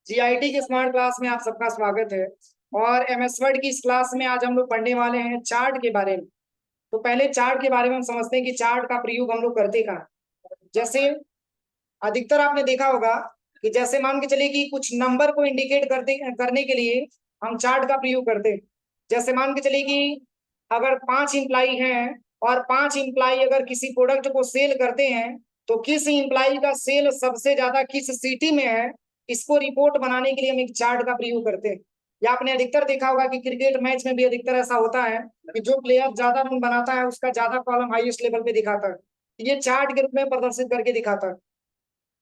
GIT की smart class में आप सबका स्वागत है। और एमएस वर्ड की इस क्लास में आज हम लोग पढ़ने वाले हैं चार्ट के बारे में। तो पहले चार्ट के बारे में हम समझते हैं कि चार्ट का प्रयोग हम लोग करते कहाँ हैं। जैसे अधिकतर आपने देखा होगा कि जैसे मान के चलिए कि कुछ नंबर को इंडिकेट करने के लिए हम चार्ट का प्रयोग करते हैं। जैसे मान के चलिए कि अगर 5 इंप्लाई हैं और 5 इंप्लाई अगर किसी प्रोडक्ट को सेल करते हैं तो किस इंप्लाई का सेल सबसे ज्यादा किस सिटी में है, इसको रिपोर्ट बनाने के लिए हम एक चार्ट का प्रयोग करते हैं। या आपने अधिकतर देखा होगा कि क्रिकेट मैच में भी अधिकतर ऐसा होता है कि जो प्लेयर ज्यादा रन बनाता है उसका ज्यादा कॉलम हाईएस्ट लेवल पे दिखाता है। ये चार्ट के रूप में प्रदर्शित करके दिखाता है।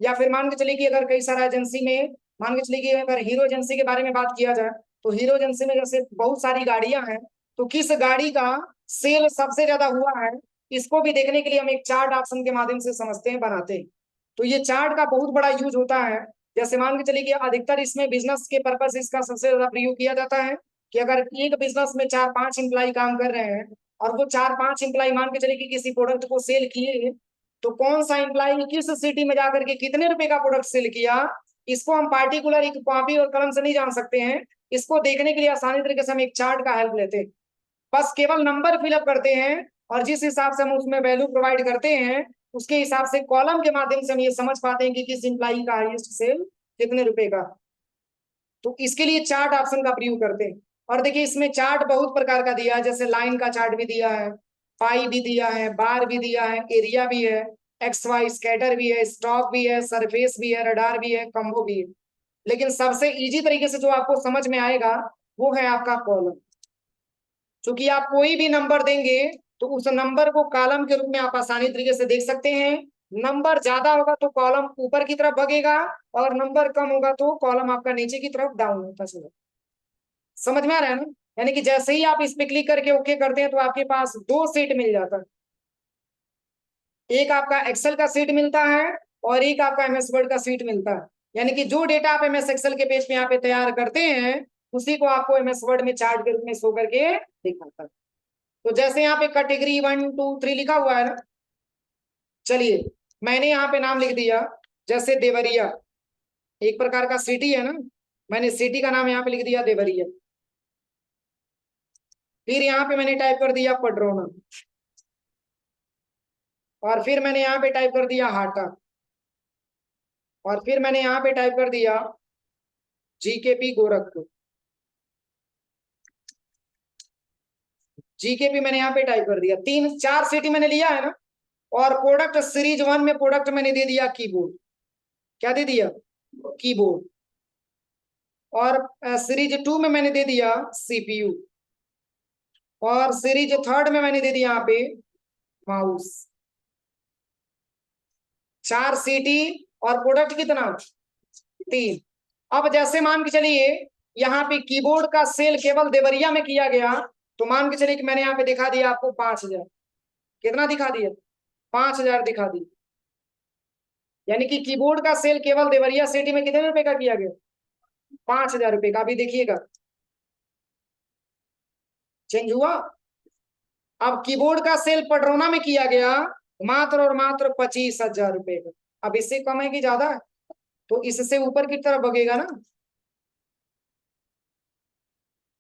या फिर मान के चलिए कि अगर कई सारा एजेंसी में मान के चलिए कि अगर हीरो एजेंसी के बारे में बात किया जाए तो हीरो एजेंसी में जैसे बहुत सारी गाड़ियां हैं तो किस गाड़ी का सेल सबसे ज्यादा हुआ है, इसको भी देखने के लिए हम एक चार्ट ऑप्शन के माध्यम से समझते हैं, बनाते हैं। तो ये चार्ट का बहुत बड़ा यूज होता है। जैसे मान के चलिए कि अधिकतर इसमें बिजनेस के पर्पज इसका सबसे ज्यादा प्रयोग किया जाता है कि अगर एक बिजनेस में 4-5 इंप्लाई काम कर रहे हैं और वो 4-5 इंप्लाई मान के चलिए कि किसी प्रोडक्ट को सेल किए, तो कौन सा इंप्लाई किस सिटी में जाकर के कितने रुपए का प्रोडक्ट सेल किया, इसको हम पार्टिकुलर एक कॉपी और कलम से नहीं जान सकते हैं। इसको देखने के लिए आसानी तरीके से हम एक चार्ट का हेल्प लेते हैं। बस केवल नंबर फिलअप करते हैं और जिस हिसाब से हम उसमें वैल्यू प्रोवाइड करते हैं उसके हिसाब से कॉलम के माध्यम से हम ये समझ पाते हैं कि किस इंप्लाई का हाईएस्ट सेल कितने रुपए का। तो इसके लिए चार्ट ऑप्शन का प्रयोग करते हैं। और देखिए इसमें चार्ट बहुत प्रकार का दिया है, जैसे लाइन का चार्ट भी दिया है, पाई भी दिया है, बार भी दिया है, एरिया भी है, एक्स वाई स्कैटर भी है, स्टॉक भी है, सरफेस भी है, रडार भी है, कम्बो भी है। लेकिन सबसे इजी तरीके से जो आपको समझ में आएगा वो है आपका कॉलम। क्योंकि आप कोई भी नंबर देंगे तो उस नंबर को कॉलम के रूप में आप आसानी तरीके से देख सकते हैं। नंबर ज्यादा होगा तो कॉलम ऊपर की तरफ भगेगा और नंबर कम होगा तो कॉलम आपका नीचे की तरफ डाउन होता चलेगा। समझ में आ रहा है ना? यानी कि जैसे ही आप इस पे क्लिक करके ओके करते हैं तो आपके पास दो सीट मिल जाता है। एक आपका एक्सेल का सीट मिलता है और एक आपका एमएस वर्ड का सीट मिलता है। यानी कि जो डेटा आप एमएस एक्सेल के पेज पे यहाँ पे तैयार करते हैं उसी को आपको एमएस वर्ड में चार्ट के रूप में शो करके दिखाता है। तो जैसे यहाँ पे कैटेगरी 1 2 3 लिखा हुआ है ना, चलिए मैंने यहाँ पे नाम लिख दिया जैसे देवरिया, एक प्रकार का सिटी है ना, मैंने सिटी का नाम यहाँ पे लिख दिया देवरिया। फिर यहाँ पे मैंने टाइप कर दिया पडरौना और फिर मैंने यहाँ पे टाइप कर दिया हाटा और फिर मैंने यहाँ पे टाइप कर दिया जीकेपी गोरखपुर। जीकेपी मैंने यहाँ पे टाइप कर दिया, 3-4 सिटी मैंने लिया है ना। और प्रोडक्ट सीरीज 1 में प्रोडक्ट मैंने दे दिया कीबोर्ड। क्या दे दिया? कीबोर्ड। और सीरीज 2 में मैंने दे दिया सीपीयू। और सीरीज 3 में मैंने दे दिया यहाँ पे माउस। 4 सीटी और प्रोडक्ट कितना? 3। अब जैसे मान के चलिए यहाँ पे कीबोर्ड का सेल केवल देवरिया में किया गया तो मान के चलिए कि मैंने यहाँ पे दिखा दिया आपको 5,000। कितना दिखा दिया? 5,000 दिखा दिया। यानी कि कीबोर्ड का सेल केवल देवरिया सिटी में कितने रुपए का किया गया? 5,000 रुपए का। अभी देखिएगा चेंज हुआ। अब कीबोर्ड का सेल पडरौना में किया गया मात्र और मात्र 25,000 रुपए का। अब इससे कम है कि ज्यादा है? तो इससे ऊपर की तरफ बगेगा ना।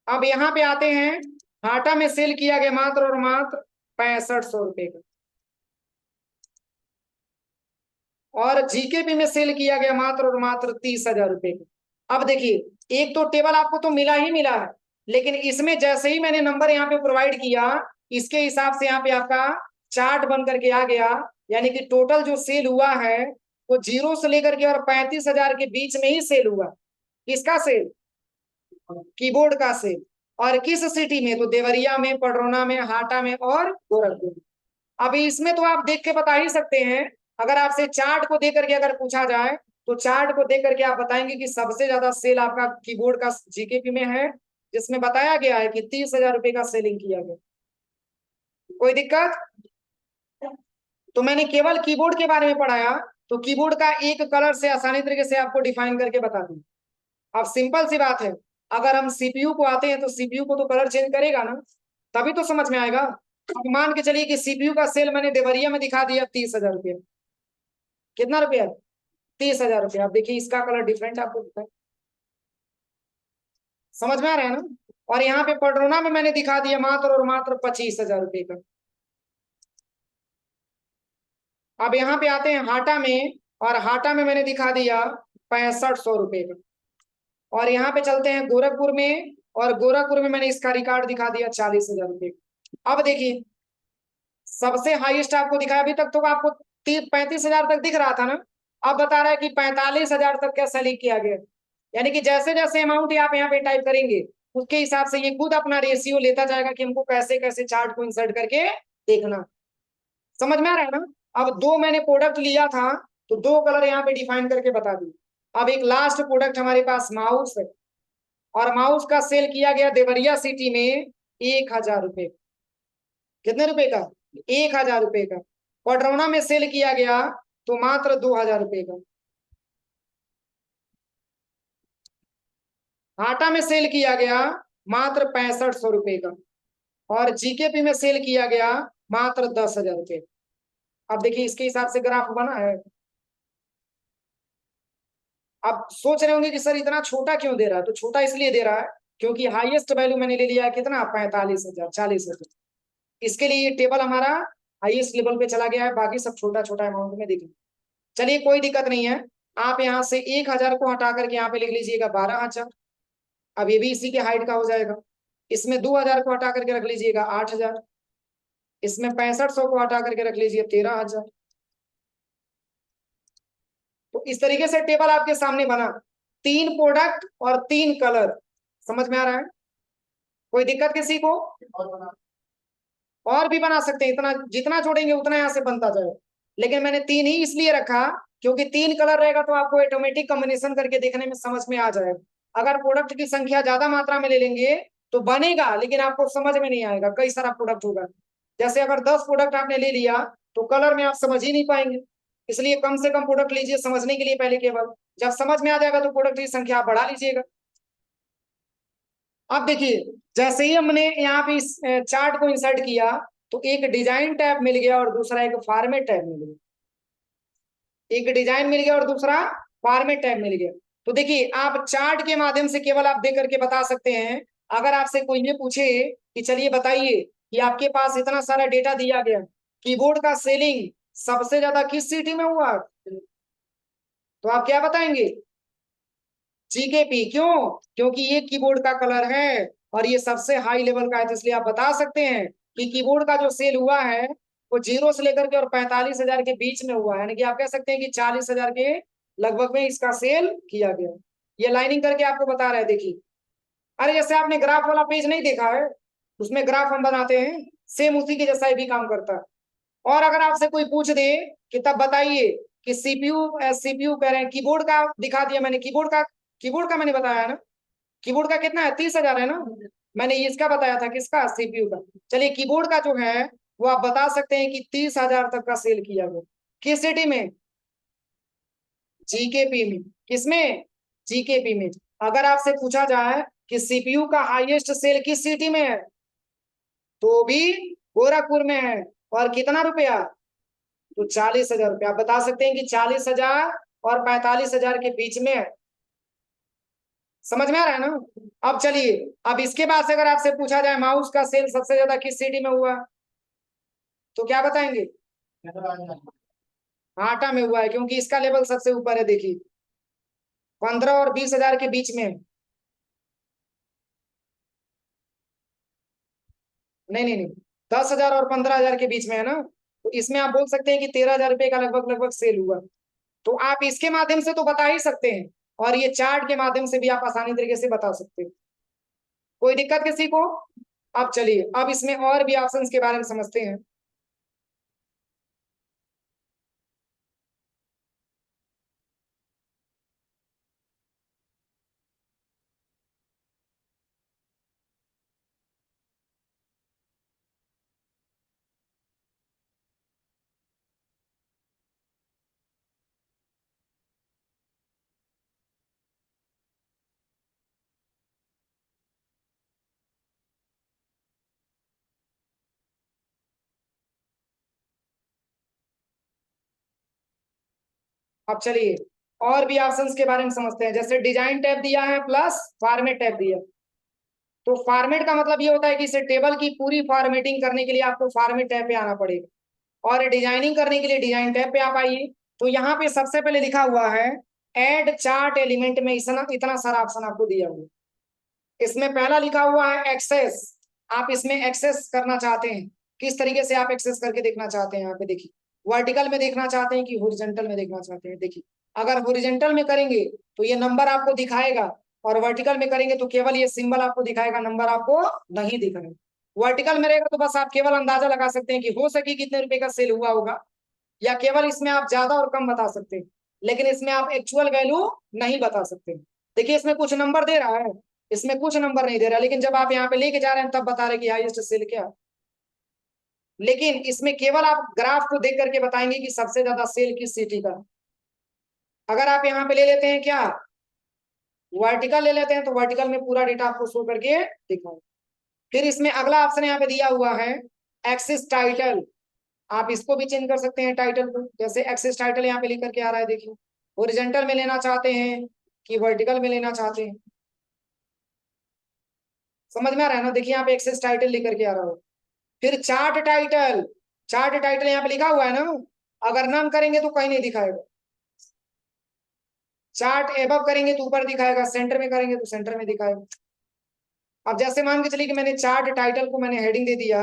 अब यहाँ पे आते हैं, हाटा में सेल किया गया मात्र और मात्र 6500 रुपए का। और जीकेपी में सेल किया गया मात्र और मात्र 30,000 रुपए का। अब देखिए एक तो टेबल आपको तो मिला ही मिला है, लेकिन इसमें जैसे ही मैंने नंबर यहाँ पे प्रोवाइड किया इसके हिसाब से यहाँ पे आपका चार्ट बन करके आ गया। यानी कि टोटल जो सेल हुआ है वो 0 से लेकर के और 35,000 के बीच में ही सेल हुआ। किसका सेल? कीबोर्ड का सेल। और किस सिटी में? तो देवरिया में, पडरौना में, हाटा में और गोरखपुर में। अभी इसमें तो आप देख के बता ही सकते हैं। अगर आपसे चार्ट को देख करके अगर पूछा जाए तो चार्ट को देख करके आप बताएंगे कि सबसे ज्यादा सेल आपका कीबोर्ड का जीकेपी में है, जिसमें बताया गया है कि 30,000 रुपए का सेलिंग किया गया। कोई दिक्कत? तो मैंने केवल कीबोर्ड के बारे में पढ़ाया तो कीबोर्ड का एक कलर से आसानी तरीके से आपको डिफाइन करके बता दूं। अब सिंपल सी बात है, अगर हम सीपीयू को आते हैं तो सीपीयू को तो कलर चेंज करेगा ना, तभी तो समझ में आएगा। अब मान के चलिए कि सीपीयू का सेल मैंने देवरिया में दिखा दिया 30,000 रुपया। कितना रुपया? 30,000 रुपया। अब देखिए इसका कलर डिफरेंट आपको दिखता है। समझ में आ रहा है ना। और यहाँ पे पडरोना में मैंने दिखा दिया मात्र और मात्र 25,000 रुपए का। अब यहाँ पे आते हैं हाटा में, और हाटा में मैंने दिखा दिया 6500 रुपए का। और यहाँ पे चलते हैं गोरखपुर में, और गोरखपुर में मैंने इसका रिकॉर्ड दिखा दिया 40,000 रुपए का। अब देखिए, सबसे हाईएस्ट आपको दिखाया, अभी तक तो आपको 35,000 तक दिख रहा था ना, अब बता रहा है कि 45,000 तक क्या सेलिंग किया गया। यानी कि जैसे जैसे अमाउंट आप यहाँ पे टाइप करेंगे, उसके हिसाब से ये खुद अपना रेशियो लेता जाएगा कि हमको कैसे कैसे चार्ट को इंसर्ट करके देखना। समझ में आ रहा है ना। अब दो मैंने प्रोडक्ट लिया था, तो दो कलर यहाँ पे डिफाइन करके बता दी। अब एक लास्ट प्रोडक्ट हमारे पास माउस है, और माउस का सेल किया गया देवरिया सिटी में 1,000 रुपए। कितने रुपए का? 1,000 रुपए का। पडरौना में सेल किया गया तो मात्र 2,000 रुपए का। हाटा में सेल किया गया मात्र 6500 रुपए का। और जीकेपी में सेल किया गया मात्र 10,000 रुपए। अब देखिए इसके हिसाब से ग्राफ बना है। अब सोच रहे होंगे कि सर इतना छोटा क्यों दे रहा है, तो छोटा इसलिए दे रहा है क्योंकि हाईएस्ट वैल्यू मैंने ले लिया है कितना, 45,000, 40,000। इसके लिए ये टेबल हमारा हाईएस्ट लेवल पे चला गया है, बाकी सब छोटा छोटा अमाउंट में देखिए। चलिए कोई दिक्कत नहीं है। आप यहाँ से 1,000 को हटा करके यहाँ पे लिख लीजिएगा 12,000। अब ये भी इसी के हाइट का हो जाएगा। इसमें 2,000 को हटा करके रख लीजिएगा 8,000। इसमें 6500 को हटा करके रख लीजिए 13,000। तो इस तरीके से टेबल आपके सामने बना, 3 प्रोडक्ट और 3 कलर। समझ में आ रहा है? कोई दिक्कत किसी को? और भी बना सकते हैं, इतना जितना जोड़ेंगे उतना यहाँ से बनता जाए। लेकिन मैंने 3 ही इसलिए रखा क्योंकि 3 कलर रहेगा तो आपको ऑटोमेटिक कॉम्बिनेशन करके देखने में समझ में आ जाएगा। अगर प्रोडक्ट की संख्या ज्यादा मात्रा में ले लेंगे तो बनेगा, लेकिन आपको समझ में नहीं आएगा, कई सारा प्रोडक्ट होगा। जैसे अगर 10 प्रोडक्ट आपने ले लिया तो कलर में आप समझ ही नहीं पाएंगे। इसलिए कम से कम प्रोडक्ट लीजिए समझने के लिए पहले केवल, जब समझ में आ जाएगा तो प्रोडक्ट की संख्या आप बढ़ा लीजिएगा। अब देखिए, जैसे ही हमने यहाँ पे इस चार्ट को इंसर्ट किया तो एक डिजाइन टैब मिल गया और दूसरा एक फॉर्मेट टैब मिल गया। एक डिजाइन मिल गया और दूसरा फॉर्मेट टैब मिल गया। तो देखिए, आप चार्ट के माध्यम से केवल आप देख करके बता सकते हैं। अगर आपसे कोई ये पूछे कि चलिए बताइए कि आपके पास इतना सारा डेटा दिया गया, कीबोर्ड का सेलिंग सबसे ज्यादा किस सिटी में हुआ, तो आप क्या बताएंगे? जीकेपी। क्यों? क्योंकि ये कीबोर्ड का कलर है और ये सबसे हाई लेवल का है, तो इसलिए आप बता सकते हैं कि कीबोर्ड का जो सेल हुआ है वो 0 से लेकर के और 45,000 के बीच में हुआ है। यानी कि आप कह सकते हैं कि 40,000 के लगभग में इसका सेल किया गया। ये लाइनिंग करके आपको बता रहे हैं, देखिए। अरे जैसे आपने ग्राफ वाला पेज नहीं देखा है, उसमें ग्राफ हम बनाते हैं, सेम उसी के जैसा ही भी काम करता है। और अगर आपसे कोई पूछ दे कि तब बताइए कि सीपीयू कह रहे हैं, कीबोर्ड का दिखा दिया मैंने, कीबोर्ड का मैंने बताया है ना, कीबोर्ड का कितना है, 30,000 है ना। मैंने इसका बताया था, किसका? सीपीयू का। चलिए कीबोर्ड का जो है वो आप बता सकते हैं कि 30,000 तक का सेल किया गया। किस सिटी में? जीकेपी में। किसमें? जीकेपी में। अगर आपसे पूछा जाए कि सीपीयू का हाईएस्ट सेल किस सिटी में है, तो भी गोरखपुर में है। और कितना रुपया? तो 40,000 रुपया। आप बता सकते हैं कि 40,000 और 45,000 के बीच में है। समझ में आ रहा है ना। अब चलिए, अब इसके बाद से अगर आपसे पूछा जाए माउस का सेल सबसे ज्यादा किस सिटी में हुआ, तो क्या बताएंगे? आटा में हुआ है, क्योंकि इसका लेवल सबसे ऊपर है। देखिए, 15 और 20,000 के बीच में है। नहीं नहीं नहीं, 10,000 और 15,000 के बीच में है ना। तो इसमें आप बोल सकते हैं कि 13,000 रुपए का लगभग लगभग सेल हुआ। तो आप इसके माध्यम से तो बता ही सकते हैं, और ये चार्ट के माध्यम से भी आप आसानी तरीके से बता सकते हैं। कोई दिक्कत किसी को? अब चलिए, अब इसमें और भी ऑप्शंस के बारे में समझते हैं। अब चलिए, और भी ऑप्शंस के बारे में समझते हैं। जैसे डिजाइन टैब दिया है प्लस फॉर्मेट टैब दिया। तो फॉर्मेट का मतलब ये होता है कि इसे टेबल की पूरी फॉर्मेटिंग करने के लिए आपको फॉर्मेट टैब पे आना पड़ेगा, और डिजाइनिंग करने के लिए डिजाइन टैब पे आप आइए। तो यहाँ पे सबसे पहले लिखा हुआ है ऐड चार्ट एलिमेंट में इतना इतना सारा ऑप्शन आपको दिया हुआ है। इसमें पहला लिखा हुआ है एक्सेस। आप इसमें एक्सेस करना चाहते हैं, किस तरीके से आप एक्सेस करके देखना चाहते हैं। यहाँ पे देखिए, वर्टिकल में देखना चाहते हैं कि हॉरिजॉन्टल में देखना चाहते हैं। देखिए, अगर हॉरिजॉन्टल में करेंगे तो ये नंबर आपको दिखाएगा, और वर्टिकल में करेंगे तो केवल ये सिंबल आपको दिखाएगा, नंबर आपको नहीं दिखाएगा। वर्टिकल में रहेगा तो बस आप केवल अंदाजा लगा सकते हैं कि हो सके कितने रुपए का सेल हुआ होगा, या केवल इसमें आप ज्यादा और कम बता सकते हैं, लेकिन इसमें आप एक्चुअल वैल्यू नहीं बता सकते। देखिए, इसमें कुछ नंबर दे रहा है, इसमें कुछ नंबर नहीं दे रहा, लेकिन जब आप यहाँ पे लेके जा रहे हैं तब बता रहे कि हाईएस्ट सेल क्या। लेकिन इसमें केवल आप ग्राफ को देख करके बताएंगे कि सबसे ज्यादा सेल किस सिटी का। अगर आप यहाँ पे ले लेते हैं क्या, वर्टिकल ले लेते हैं, तो वर्टिकल में पूरा डेटा आपको शो करके दिखाओ। फिर इसमें अगला ऑप्शन यहाँ पे दिया हुआ है एक्सिस टाइटल। आप इसको भी चेंज कर सकते हैं टाइटल को, जैसे एक्सिस टाइटल यहाँ पे लिख करके आ रहा है। देखिए, हॉरिजॉन्टल में लेना चाहते हैं कि वर्टिकल में लेना चाहते हैं, समझ में आ रहा है ना। देखिए, यहाँ पे एक्सेस टाइटल लिख करके आ रहा हो। फिर चार्ट टाइटल, चार्ट टाइटल यहाँ पे लिखा हुआ है ना, अगर नन करेंगे तो कहीं नहीं दिखाएगा। चार्ट एबव करेंगे तो ऊपर दिखाएगा, सेंटर में करेंगे तो सेंटर में दिखाएगा। अब जैसे मान के चलिए कि मैंने चार्ट टाइटल को मैंने हेडिंग दे दिया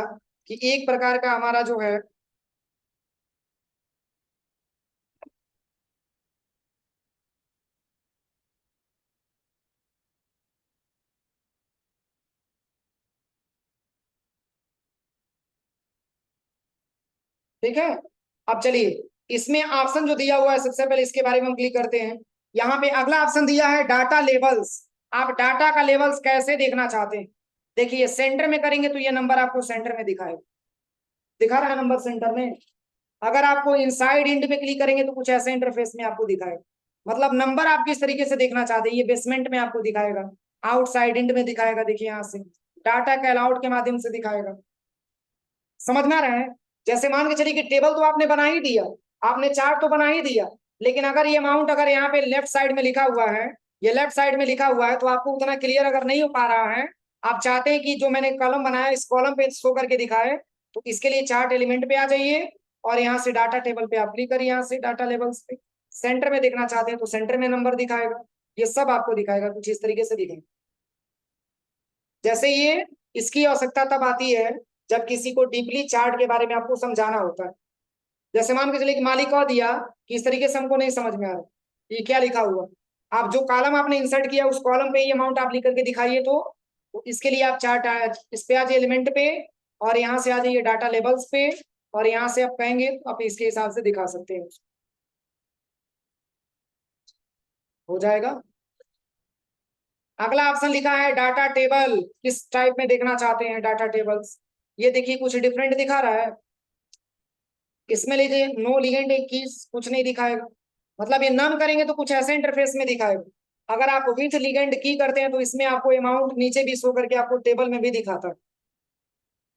कि एक प्रकार का हमारा जो है, ठीक है। अब चलिए, इसमें ऑप्शन जो दिया हुआ है सबसे पहले इसके बारे में हम क्लिक करते हैं। यहाँ पे अगला ऑप्शन दिया है डाटा लेवल्स। आप डाटा का लेवल्स कैसे देखना चाहते हैं। देखिए, सेंटर में करेंगे तो ये नंबर आपको सेंटर में दिखाएगा, दिखा रहा है नंबर सेंटर में। अगर आपको इनसाइड इंड में क्लिक करेंगे तो कुछ ऐसे इंटरफेस में आपको दिखाएगा। मतलब नंबर आप किस तरीके से देखना चाहते हैं, ये बेसमेंट में आपको दिखाएगा, आउटसाइड इंड में दिखाएगा, देखिए यहाँ से डाटा कैलआउट के माध्यम से दिखाएगा। समझ में आ रहा है। जैसे मान के चलिए कि टेबल तो आपने बना ही दिया, आपने चार्ट तो बना ही दिया, लेकिन अगर ये अमाउंट अगर यहाँ पे लेफ्ट साइड में लिखा हुआ है, ये लेफ्ट साइड में लिखा हुआ है, तो आपको उतना क्लियर अगर नहीं हो पा रहा है, आप चाहते हैं कि जो मैंने कॉलम बनाया इस कॉलम पे शो करके दिखाए, तो इसके लिए चार्ट एलिमेंट पे आ जाइए, और यहाँ से डाटा टेबल पे आप क्लिक करिए, यहाँ से डाटा लेवल्स पे सेंटर में देखना चाहते हैं तो सेंटर में नंबर दिखाएगा। ये सब आपको दिखाएगा, कुछ इस तरीके से दिखाएगा। जैसे ये, इसकी आवश्यकता तब आती है जब किसी को डीपली चार्ट के बारे में आपको समझाना होता है। जैसे मान के चलिए कि मालिक कह दिया कि इस तरीके से हमको नहीं समझ में आ रहा ये क्या लिखा हुआ, आप जो कॉलम आपने इंसर्ट किया उस कॉलम पे ये अमाउंट आप लिख करके दिखाइए, तो इसके लिए आप चार्ट इस पे आ जाइए एलिमेंट पे, और यहाँ से आ जाइए डाटा लेवल्स पे, और यहाँ से आप कहेंगे तो आप इसके हिसाब से दिखा सकते हैं, हो जाएगा। अगला ऑप्शन लिखा है डाटा टेबल, किस टाइप में देखना चाहते हैं डाटा टेबल्स। ये देखिए कुछ डिफरेंट दिखा रहा है। इसमें लीजिए नो लिगेंड कीज कुछ नहीं दिखाएगा, मतलब ये नन करेंगे तो कुछ ऐसे इंटरफेस में दिखाएगा। अगर आप विथ लिगेंड की करते हैं तो इसमें आपको अमाउंट नीचे भी शो करके आपको टेबल में भी दिखाता है,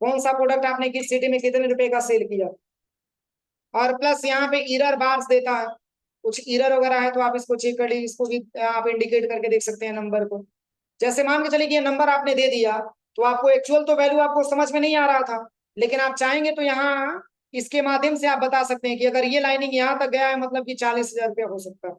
कौन सा प्रोडक्ट आपने किस सिटी में कितने रुपए का सेल किया। और प्लस यहाँ पे इरर बार्स देता है, कुछ इरर वगैरह है तो आप इसको चेक कर लीजिए, इसको भी आप इंडिकेट करके देख सकते हैं नंबर को। जैसे मान के चलिए कि ये नंबर आपने दे दिया, तो आपको एक्चुअल तो वैल्यू आपको समझ में नहीं आ रहा था, लेकिन आप चाहेंगे तो यहाँ इसके माध्यम से आप बता सकते हैं कि अगर ये लाइनिंग यहाँ तक गया है मतलब कि 40,000 रुपया हो सकता है।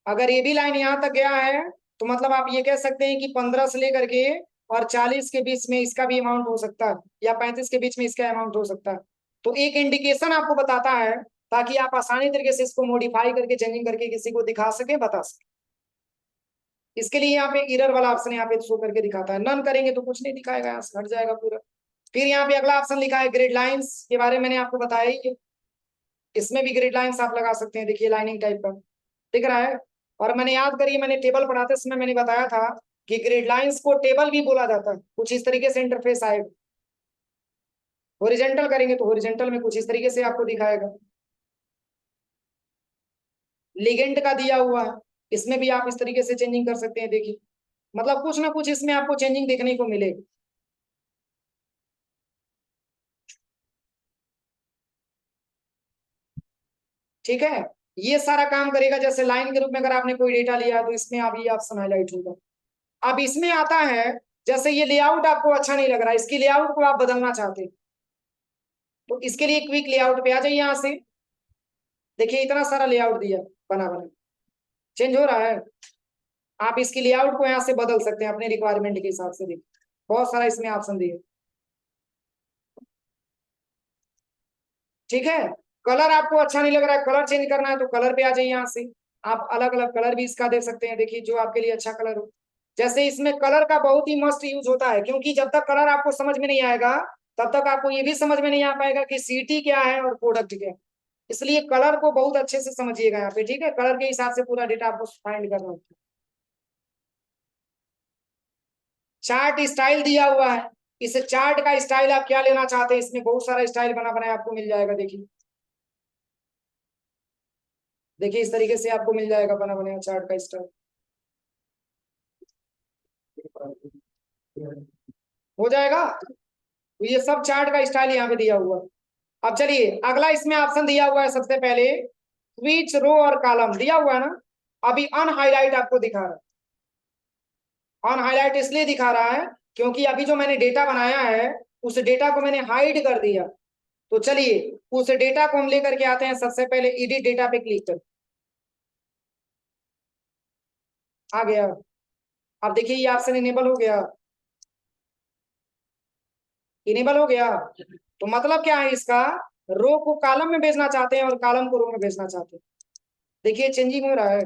अगर ये भी लाइन यहाँ तक गया है तो मतलब आप ये कह सकते हैं कि 15 से लेकर के और 40 के बीच में इसका भी अमाउंट हो सकता है, या 35 के बीच में इसका अमाउंट हो सकता है। तो एक इंडिकेशन आपको बताता है, ताकि आप आसानी तरीके से इसको मॉडिफाई करके चेंजिंग करके किसी को दिखा सके, बता सके। इसके लिए यहाँ पे इरर वाला ऑप्शन यहाँ पे शो करके दिखाता है, नन करेंगे तो कुछ नहीं दिखाएगा, यहाँ से हट जाएगा पूरा। फिर यहाँ पे अगला ऑप्शन लिखा है ग्रिड लाइंस, के बारे में मैंने आपको बताया ही, इसमें भी ग्रिड लाइंस आप लगा सकते हैं। देखिए लाइनिंग टाइप का दिख रहा है। और मैंने याद करिए, मैंने टेबल पढ़ाते समय मैंने बताया था कि ग्रिड लाइंस को टेबल भी बोला जाता है, कुछ इस तरीके से इंटरफेस आएगा। हॉरिजॉन्टल करेंगे तो हॉरिजॉन्टल में कुछ इस तरीके से आपको दिखाएगा। लिगेंड का दिया हुआ है, इसमें भी आप इस तरीके से चेंजिंग कर सकते हैं। देखिए, मतलब कुछ ना कुछ इसमें आपको चेंजिंग देखने को मिलेगी। ठीक है, ये सारा काम करेगा। जैसे लाइन के रूप में अगर आपने कोई डेटा लिया तो इसमें आप ये ऑप्शन हाईलाइट होगा। अब इसमें आता है जैसे ये लेआउट आपको अच्छा नहीं लग रहा है, इसकी लेआउट को आप बदलना चाहते हैं, तो इसके लिए क्विक लेआउट पे आ जाइए। यहाँ से देखिए इतना सारा लेआउट दिया बना बना, चेंज हो रहा है। आप इसकी लेआउट को यहाँ से बदल सकते हैं अपने रिक्वायरमेंट के हिसाब से। देखिए बहुत सारा इसमें ऑप्शन दिए, ठीक है। कलर आपको अच्छा नहीं लग रहा है, कलर चेंज करना है तो कलर पे आ जाइए। यहाँ से आप अलग अलग कलर भी इसका दे सकते हैं, देखिए जो आपके लिए अच्छा कलर हो। जैसे इसमें कलर का बहुत ही मस्ट यूज होता है, क्योंकि जब तक कलर आपको समझ में नहीं आएगा तब तक आपको ये भी समझ में नहीं आ पाएगा कि सीटी क्या है और प्रोडक्ट क्या है। इसलिए कलर को बहुत अच्छे से समझिएगा यहाँ पे, ठीक है। कलर के हिसाब से पूरा डेटा आपको फाइंड करना होता है। चार्ट स्टाइल दिया हुआ है, इस चार्ट का स्टाइल आप क्या लेना चाहते हैं, इसमें बहुत सारा स्टाइल बना बनाया आपको मिल जाएगा। देखिए देखिए इस तरीके से आपको मिल जाएगा बना बनाया चार्ट का स्टाइल, हो जाएगा। तो ये सब चार्ट का स्टाइल यहाँ पे दिया हुआ है। अब चलिए अगला इसमें ऑप्शन दिया हुआ है, सबसे पहले स्विच रो और कॉलम दिया हुआ है ना। अभी अनहाइलाइट आपको दिखा रहा है, अनहाइलाइट इसलिए दिखा रहा है क्योंकि अभी जो मैंने डेटा बनाया है उस डेटा को मैंने हाइड कर दिया। तो चलिए उस डेटा को हम लेकर के आते हैं। सबसे पहले एडिट डेटा पे क्लिक कर, आ गया। अब देखिए ये ऑप्शन इनेबल हो गया, इनेबल हो गया। तो मतलब क्या है इसका, रो को कॉलम में भेजना चाहते हैं और कॉलम को रो में भेजना चाहते हैं। देखिए चेंजिंग हो रहा है,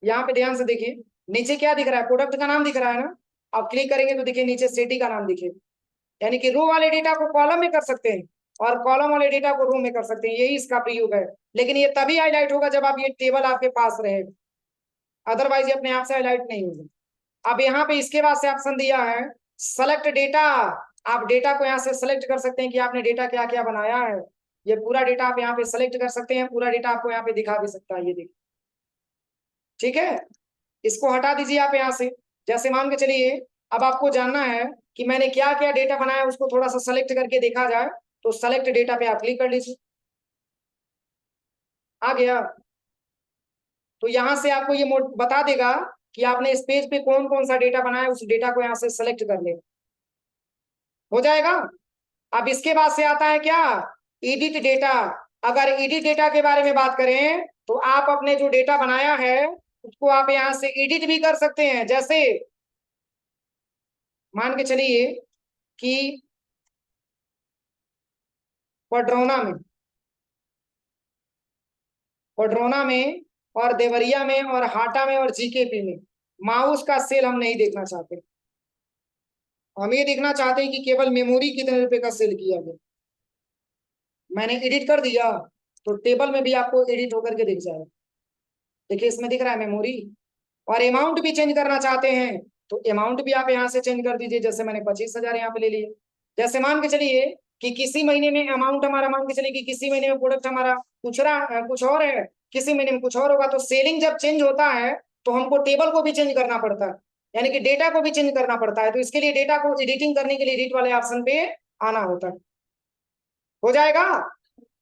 यहाँ पे ध्यान से देखिए। नीचे क्या दिख रहा है, प्रोडक्ट का नाम दिख रहा है ना। आप क्लिक करेंगे तो देखिए नीचे सिटी का नाम दिखे, यानी कि रो वाले डेटा को कॉलम में कर सकते हैं और कॉलम वाले डेटा को रो में कर सकते हैं, यही इसका प्रयोग है। लेकिन ये तभी हाईलाइट होगा जब आप ये टेबल आपके पास रहे, अदरवाइज ये अपने आप से हाईलाइट नहीं होगा। अब यहाँ पे इसके बाद से ऑप्शन दिया है सेलेक्ट डेटा। आप डेटा को यहाँ से सेलेक्ट कर सकते हैं कि आपने डेटा क्या क्या बनाया है। ये पूरा डेटा आप यहाँ पे सेलेक्ट कर सकते हैं, पूरा डेटा आपको यहाँ पे दिखा भी सकता है, ये देखिए, ठीक है। इसको हटा दीजिए आप यहाँ से। जैसे मान के चलिए अब आपको जानना है कि मैंने क्या क्या डेटा बनाया, उसको थोड़ा सा सेलेक्ट करके देखा जाए, तो सेलेक्ट डेटा पे आप क्लिक कर लीजिए, आ गया। तो यहाँ से आपको ये मोड बता देगा कि आपने इस पेज पे कौन कौन सा डेटा बनाया, उस डेटा को यहाँ से सेलेक्ट कर ले, हो जाएगा। अब इसके बाद से आता है क्या, एडिट डेटा। अगर एडिट डेटा के बारे में बात करें तो आप अपने जो डेटा बनाया है उसको आप यहाँ से एडिट भी कर सकते हैं। जैसे मान के चलिए कि पडरौना में, पडरौना में और देवरिया में और हाटा में और जीकेपी में माउस का सेल हम नहीं देखना चाहते। हम ये देखना चाहते हैं कि केवल मेमोरी कितने रुपए का सेल किया गया। मैंने एडिट कर दिया तो टेबल में भी आपको एडिट होकर के दिख जाएगा। देखिए इसमें दिख रहा है मेमोरी। और अमाउंट भी चेंज करना चाहते हैं तो अमाउंट भी आप यहाँ से चेंज कर दीजिए। जैसे मैंने 25,000 यहाँ पे ले लिए। जैसे मान के चलिए कि किसी महीने में अमाउंट हमारा, मान के चलिए कि किसी महीने में प्रोडक्ट हमारा कुछ और है, किसी महीने में कुछ और होगा, तो सेलिंग जब चेंज होता है तो हमको टेबल को भी चेंज करना पड़ता है, यानी कि डेटा को भी चेंज करना पड़ता है। तो इसके लिए डेटा को एडिटिंग करने के लिए एडिट वाले ऑप्शन पे आना होता है, हो जाएगा।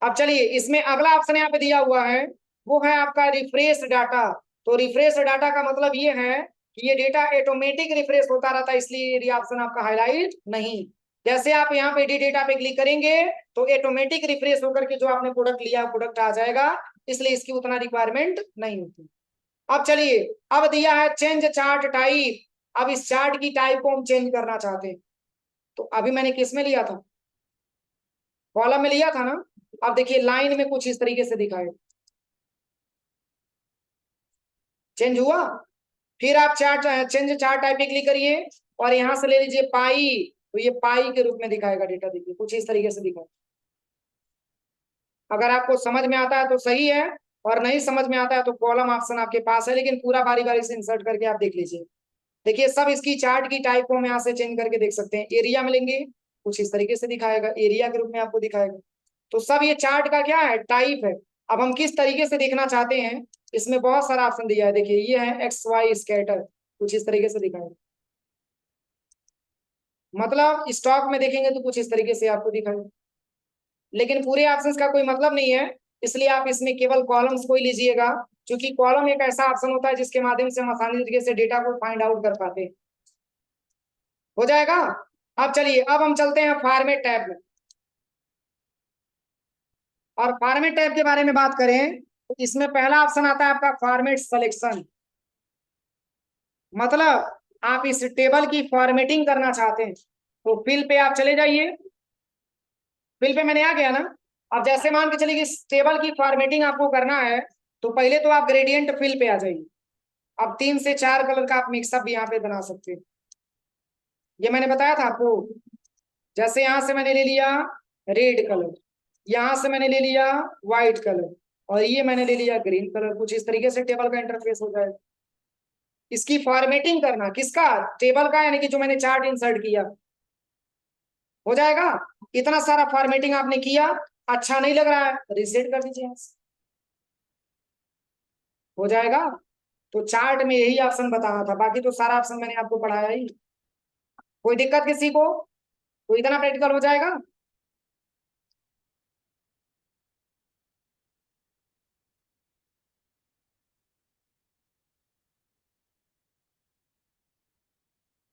अब चलिए इसमें अगला ऑप्शन यहाँ पे दिया हुआ है, वो है आपका रिफ्रेश डाटा। तो रिफ्रेश डाटा का मतलब ये है कि ये डेटा ऑटोमेटिक रिफ्रेश होता रहता है, इसलिए ये ऑप्शन आपका हाईलाइट नहीं। जैसे आप यहाँ पे डेटा पे क्लिक करेंगे तो ऑटोमेटिक रिफ्रेश होकर के जो आपने प्रोडक्ट लिया प्रोडक्ट आ जाएगा, इसलिए इसकी उतना रिक्वायरमेंट नहीं होती। अब चलिए, अब दिया है चेंज चार्ट टाइप। अब इस चार्ट की टाइप को हम चेंज करना चाहते हैं, तो अभी मैंने किस में लिया था, कॉलम में लिया था ना। अब देखिए लाइन में कुछ इस तरीके से दिखाए, चेंज हुआ। फिर आप चार्ट चेंज चार्ट टाइप पे क्लिक करिए और यहां से ले लीजिए पाई, तो ये पाई के रूप में दिखाएगा डेटा। देखिए कुछ इस तरीके से दिखाए। अगर आपको समझ में आता है तो सही है, और नहीं समझ में आता है तो कॉलम ऑप्शन आपके पास है, लेकिन पूरा बारी बारी से इंसर्ट करके आप देख लीजिए। देखिए सब इसकी चार्ट की टाइप को हम यहाँ से चेंज करके देख सकते हैं। एरिया में लेंगे कुछ इस तरीके से दिखाएगा, एरिया के रूप में आपको दिखाएगा। तो सब ये चार्ट का क्या है, टाइप है। अब हम किस तरीके से देखना चाहते हैं, इसमें बहुत सारा ऑप्शन दिया है। देखिए ये है एक्स वाई स्कैटर, कुछ इस तरीके से दिखाएगा। मतलब स्टॉक में देखेंगे तो कुछ इस तरीके से आपको दिखाएगा, लेकिन पूरे ऑप्शंस का कोई मतलब नहीं है, इसलिए आप इसमें केवल कॉलम्स को ही लीजिएगा, क्योंकि कॉलम एक ऐसा ऑप्शन होता है जिसके माध्यम से हम आसानी तरीके से डेटा को फाइंड आउट कर पाते हैं, हो जाएगा। अब चलिए, अब हम चलते हैं फॉर्मेट टैब में। और फॉर्मेट टैब के बारे में बात करें तो इसमें पहला ऑप्शन आता है आपका फॉर्मेट सिलेक्शन। मतलब आप इस टेबल की फॉर्मेटिंग करना चाहते हैं तो फिल पे आप चले जाइए। फिल पे मैंने आ गया ना। अब जैसे मान के चलिए कि इस टेबल की फॉर्मेटिंग आपको करना है तो पहले तो आप ग्रेडियंट फिल पे आ जाइए। अब 3 से 4 कलर का आप मिक्सअप भी यहाँ पे बना सकते हैं। ये मैंने बताया था आपको। जैसे यहां से मैंने ले लिया रेड कलर, यहां से मैंने ले लिया व्हाइट कलर, और ये मैंने ले लिया ग्रीन कलर। कुछ इस तरीके से टेबल का इंटरफेस हो जाएगा। इसकी फॉर्मेटिंग करना किसका, टेबल का, यानी कि जो मैंने चार्ट इंसर्ट किया, हो जाएगा। इतना सारा फॉर्मेटिंग आपने किया, अच्छा नहीं लग रहा है, रिसेट कर दीजिए। हो जाएगा। तो चार्ट में यही ऑप्शन बताना था, बाकी तो सारा ऑप्शन मैंने आपको पढ़ाया ही। कोई दिक्कत किसी को? तो इतना प्रैक्टिकल हो जाएगा।